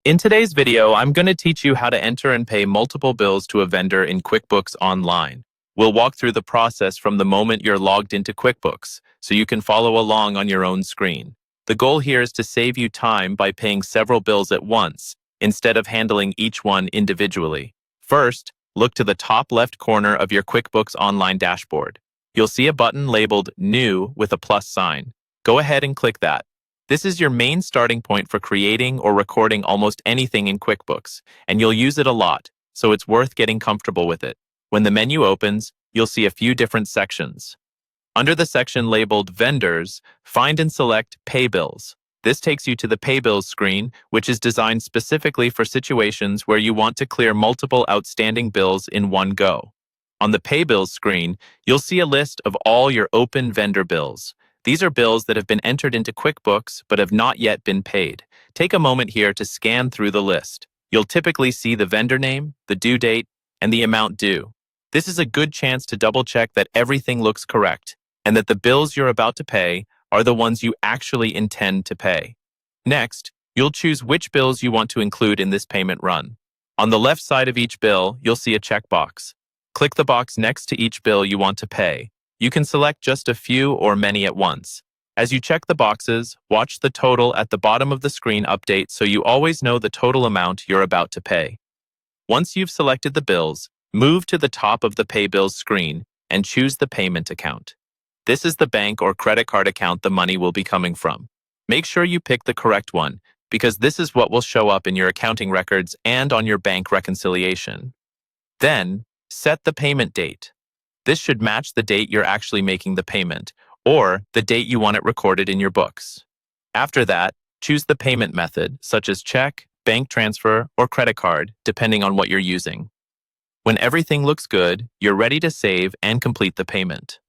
In today's video, I'm going to teach you how to enter and pay multiple bills to a vendor in QuickBooks Online. We'll walk through the process from the moment you're logged into QuickBooks, so you can follow along on your own screen. The goal here is to save you time by paying several bills at once, instead of handling each one individually. First, look to the top left corner of your QuickBooks Online dashboard. You'll see a button labeled New with a plus sign. Go ahead and click that. This is your main starting point for creating or recording almost anything in QuickBooks, and you'll use it a lot, so it's worth getting comfortable with it. When the menu opens, you'll see a few different sections. Under the section labeled Vendors, find and select Pay Bills. This takes you to the Pay Bills screen, which is designed specifically for situations where you want to clear multiple outstanding bills in one go. On the Pay Bills screen, you'll see a list of all your open vendor bills. These are bills that have been entered into QuickBooks but have not yet been paid. Take a moment here to scan through the list. You'll typically see the vendor name, the due date, and the amount due. This is a good chance to double-check that everything looks correct and that the bills you're about to pay are the ones you actually intend to pay. Next, you'll choose which bills you want to include in this payment run. On the left side of each bill, you'll see a checkbox. Click the box next to each bill you want to pay. You can select just a few or many at once. As you check the boxes, watch the total at the bottom of the screen update so you always know the total amount you're about to pay. Once you've selected the bills, move to the top of the Pay Bills screen and choose the payment account. This is the bank or credit card account the money will be coming from. Make sure you pick the correct one, because this is what will show up in your accounting records and on your bank reconciliation. Then, set the payment date. This should match the date you're actually making the payment, or the date you want it recorded in your books. After that, choose the payment method, such as check, bank transfer, or credit card, depending on what you're using. When everything looks good, you're ready to save and complete the payment.